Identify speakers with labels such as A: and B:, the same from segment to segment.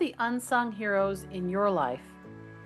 A: the unsung heroes in your life?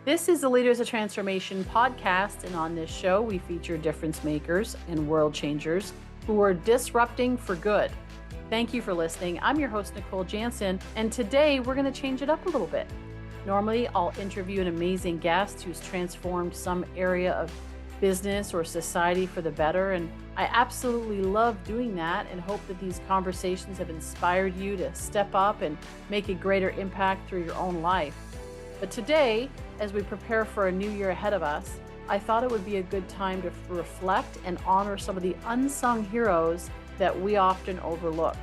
A: This is the Leaders of Transformation podcast, and on this show, we feature difference makers and world changers who are disrupting for good. Thank you for listening. I'm your host, Nicole Jansen, and today we're going to change it up a little bit. Normally, I'll interview an amazing guest who's transformed some area of business or society for the better, and I absolutely love doing that and hope that these conversations have inspired you to step up and make a greater impact through your own life. But today, as we prepare for a new year ahead of us, I thought it would be a good time to reflect and honor some of the unsung heroes that we often overlook.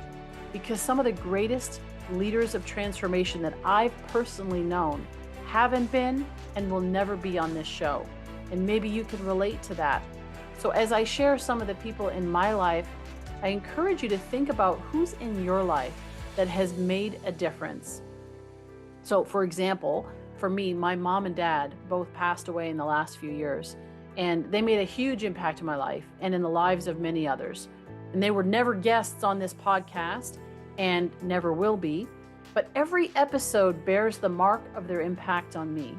A: Because some of the greatest leaders of transformation that I've personally known haven't been and will never be on this show. And maybe you can relate to that. So as I share some of the people in my life, I encourage you to think about who's in your life that has made a difference. So for example, for me, my mom and dad both passed away in the last few years, and they made a huge impact in my life and in the lives of many others. And they were never guests on this podcast and never will be, but every episode bears the mark of their impact on me.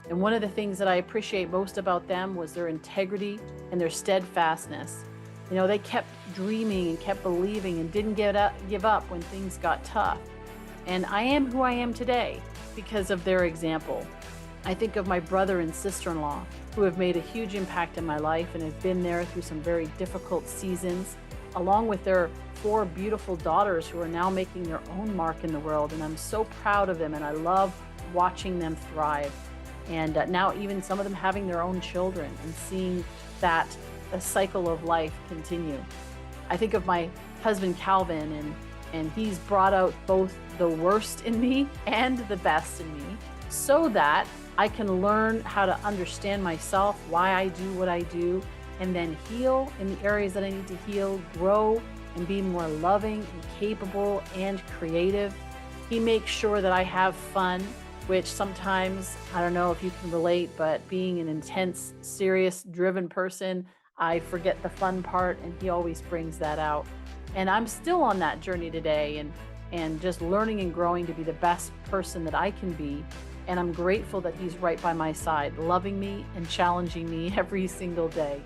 A: And one of the things that I appreciate most about them was their integrity and their steadfastness. You know, they kept dreaming and kept believing and didn't give up when things got tough. And I am who I am today because of their example. I think of my brother and sister-in-law who have made a huge impact in my life and have been there through some very difficult seasons, along with their 4 beautiful daughters who are now making their own mark in the world. And I'm so proud of them, and I love watching them thrive. And now even some of them having their own children and seeing that a cycle of life continue. I think of my husband, Calvin, and he's brought out both the worst in me and the best in me so that I can learn how to understand myself, why I do what I do, and then heal in the areas that I need to heal, grow, and be more loving and capable and creative. He makes sure that I have fun, which sometimes, I don't know if you can relate, but being an intense, serious, driven person, I forget the fun part, and he always brings that out. And I'm still on that journey today and just learning and growing to be the best person that I can be. And I'm grateful that he's right by my side, loving me and challenging me every single day.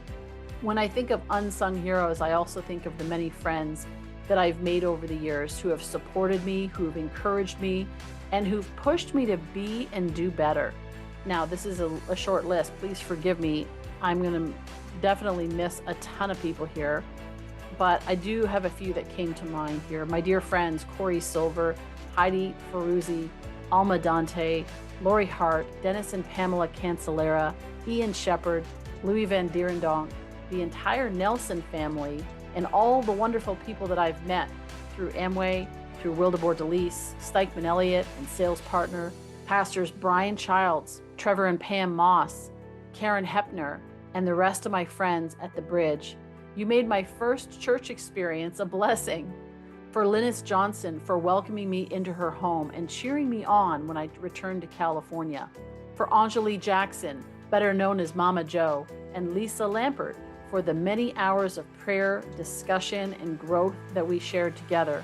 A: When I think of unsung heroes, I also think of the many friends that I've made over the years who have supported me, who have encouraged me, and who've pushed me to be and do better. Now, this is a short list. Please forgive me. I'm going to definitely miss a ton of people here, but I do have a few that came to mind here. My dear friends, Corey Silver, Heidi Ferruzzi, Alma Dante, Lori Hart, Dennis and Pamela Cancelera, Ian Shepard, Louis Van Dierendonk, the entire Nelson family, and all the wonderful people that I've met through Amway, through Wildeboer Delis, Stikeman Elliott and sales partner, pastors Brian Childs, Trevor and Pam Moss, Karen Hepner, and the rest of my friends at the Bridge. You made my first church experience a blessing. For Linus Johnson for welcoming me into her home and cheering me on when I returned to California. For Anjali Jackson, better known as Mama Joe, and Lisa Lampert for the many hours of prayer, discussion, and growth that we shared together.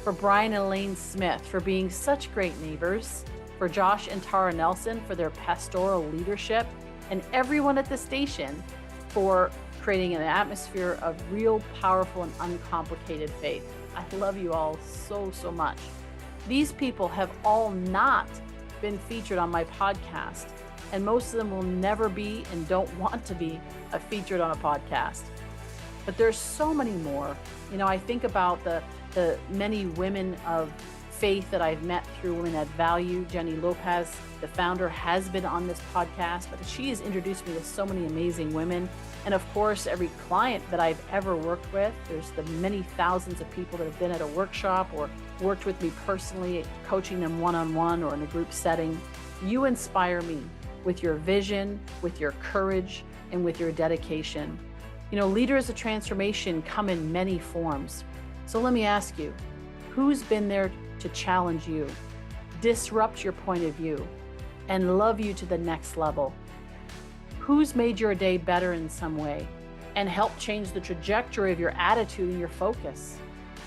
A: For Brian and Elaine Smith for being such great neighbors, for Josh and Tara Nelson for their pastoral leadership, and everyone at the station for creating an atmosphere of real, powerful, and uncomplicated faith. I love you all so, so much. These people have all not been featured on my podcast, and most of them will never be and don't want to be featured on a podcast. But there's so many more. You know, I think about the many women of faith that I've met through Women Add Value. Jenny Lopez, the founder, has been on this podcast, but she has introduced me to so many amazing women. And of course, every client that I've ever worked with, there's the many thousands of people that have been at a workshop or worked with me personally, coaching them one-on-one or in a group setting. You inspire me with your vision, with your courage, and with your dedication. You know, leaders of transformation come in many forms. So let me ask you, who's been there to challenge you, disrupt your point of view, and love you to the next level? Who's made your day better in some way and helped change the trajectory of your attitude and your focus?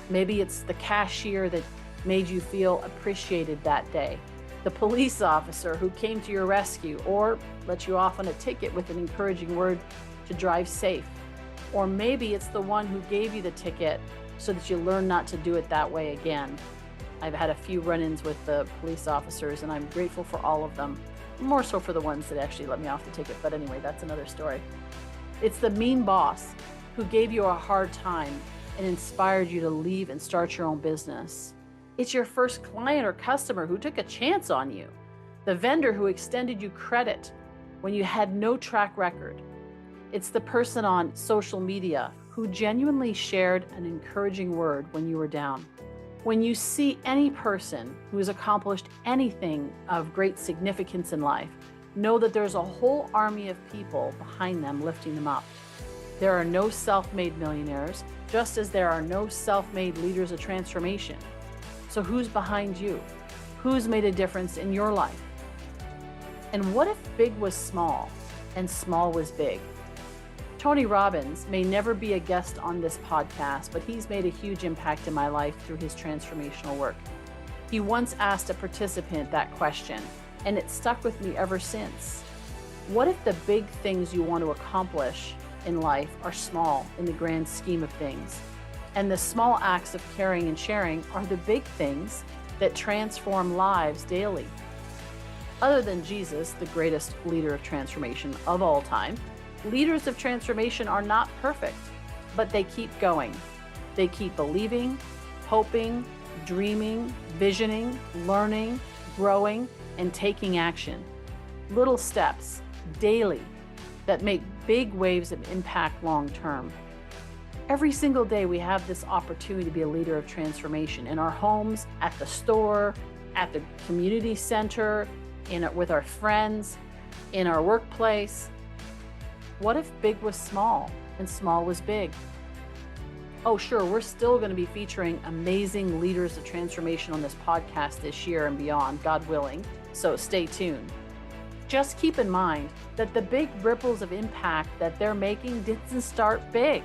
A: Maybe it's the cashier that made you feel appreciated that day. the police officer who came to your rescue or let you off on a ticket with an encouraging word to drive safe. Or maybe it's the one who gave you the ticket so that you learn not to do it that way again. I've had a few run-ins with the police officers, and I'm grateful for all of them. More so for the ones that actually let me off the ticket, but anyway, that's another story. It's the mean boss who gave you a hard time and inspired you to leave and start your own business. It's your first client or customer who took a chance on you. The vendor who extended you credit when you had no track record. It's the person on social media who genuinely shared an encouraging word when you were down. When you see any person who has accomplished anything of great significance in life, know that there's a whole army of people behind them lifting them up. There are no self-made millionaires, just as there are no self-made leaders of transformation. So who's behind you? Who's made a difference in your life? And what if big was small and small was big? Tony Robbins may never be a guest on this podcast, but he's made a huge impact in my life through his transformational work. He once asked a participant that question, and it stuck with me ever since. What if the big things you want to accomplish in life are small in the grand scheme of things? And the small acts of caring and sharing are the big things that transform lives daily. Other than Jesus, the greatest leader of transformation of all time, leaders of transformation are not perfect, but they keep going. They keep believing, hoping, dreaming, visioning, learning, growing, and taking action. Little steps, daily, that make big waves of impact long term. Every single day we have this opportunity to be a leader of transformation in our homes, at the store, at the community center, with our friends, in our workplace. What if big was small and small was big? Oh, sure, we're still going to be featuring amazing leaders of transformation on this podcast this year and beyond, God willing, so stay tuned. Just keep in mind that the big ripples of impact that they're making didn't start big.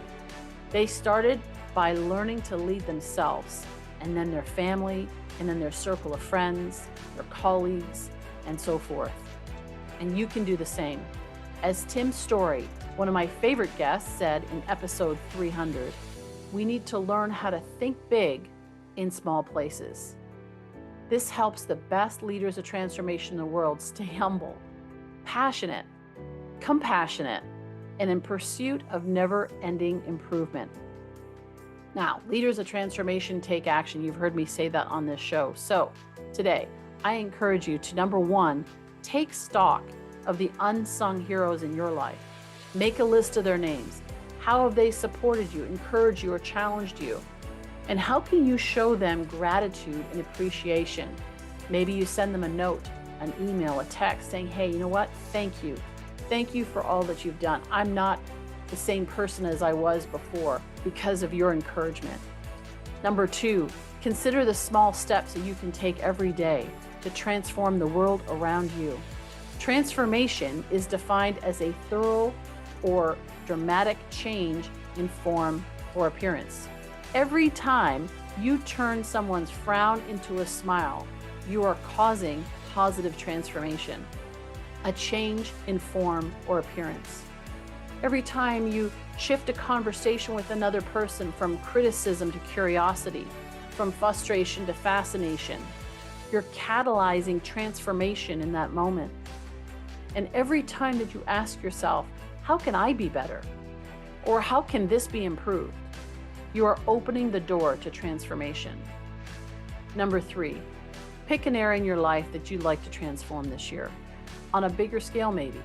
A: They started by learning to lead themselves, and then their family, and then their circle of friends, their colleagues, and so forth. And you can do the same. As Tim Story, one of my favorite guests, said in episode 300, we need to learn how to think big in small places. This helps the best leaders of transformation in the world stay humble, passionate, compassionate, and in pursuit of never-ending improvement. Now, leaders of transformation take action. You've heard me say that on this show. So today, I encourage you to, number one, take stock of the unsung heroes in your life. Make a list of their names. How have they supported you, encouraged you, or challenged you? And how can you show them gratitude and appreciation? Maybe you send them a note, an email, a text saying, hey, you know what? Thank you. Thank you for all that you've done. I'm not the same person as I was before because of your encouragement. Number two, consider the small steps that you can take every day to transform the world around you. Transformation is defined as a thorough or dramatic change in form or appearance. Every time you turn someone's frown into a smile, you are causing positive transformation, a change in form or appearance. Every time you shift a conversation with another person from criticism to curiosity, from frustration to fascination, you're catalyzing transformation in that moment. And every time that you ask yourself, how can I be better? Or how can this be improved? You are opening the door to transformation. Number three, pick an area in your life that you'd like to transform this year, on a bigger scale maybe.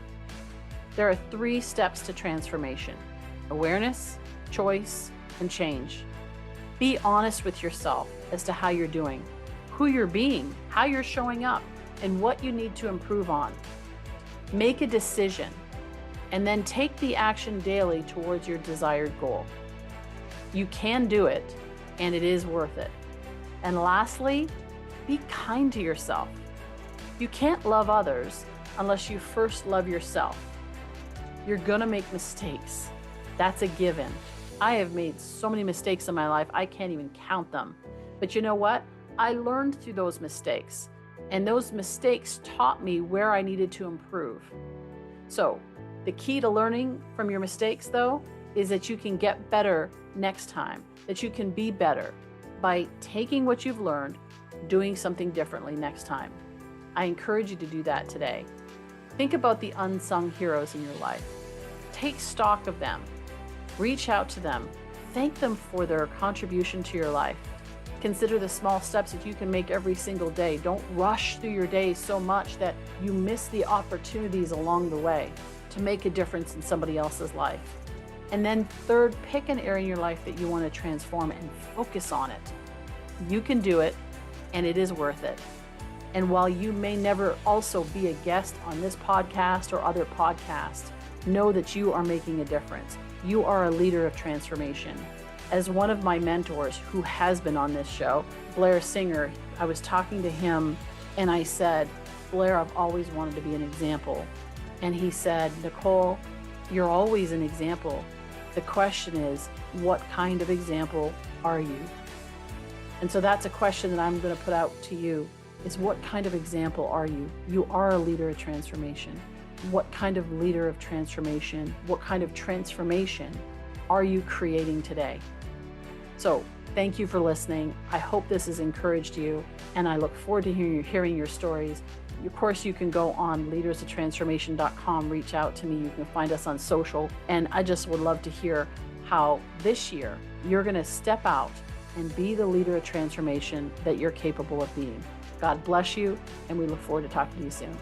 A: There are 3 steps to transformation: awareness, choice, and change. Be honest with yourself as to how you're doing, who you're being, how you're showing up, and what you need to improve on. Make a decision, and then take the action daily towards your desired goal. You can do it, and it is worth it. And lastly, be kind to yourself. You can't love others unless you first love yourself. You're gonna make mistakes. That's a given. I have made so many mistakes in my life, I can't even count them. But you know what? I learned through those mistakes. And those mistakes taught me where I needed to improve. So the key to learning from your mistakes, though, is that you can get better next time, that you can be better by taking what you've learned, doing something differently next time. I encourage you to do that today. Think about the unsung heroes in your life. Take stock of them. Reach out to them. Thank them for their contribution to your life. Consider the small steps that you can make every single day. Don't rush through your day so much that you miss the opportunities along the way to make a difference in somebody else's life. And then third, pick an area in your life that you want to transform and focus on it. You can do it, and it is worth it. And while you may never also be a guest on this podcast or other podcasts, know that you are making a difference. You are a leader of transformation. As one of my mentors who has been on this show, Blair Singer, I was talking to him and I said, Blair, I've always wanted to be an example. And he said, Nicole, you're always an example. The question is, what kind of example are you? And so that's a question that I'm going to put out to you, is what kind of example are you? You are a leader of transformation. What kind of leader of transformation, what kind of transformation are you creating today? So thank you for listening. I hope this has encouraged you, and I look forward to hearing your stories. Of course, you can go on leadersoftransformation.com, reach out to me. You can find us on social, and I just would love to hear how this year you're going to step out and be the leader of transformation that you're capable of being. God bless you, and we look forward to talking to you soon.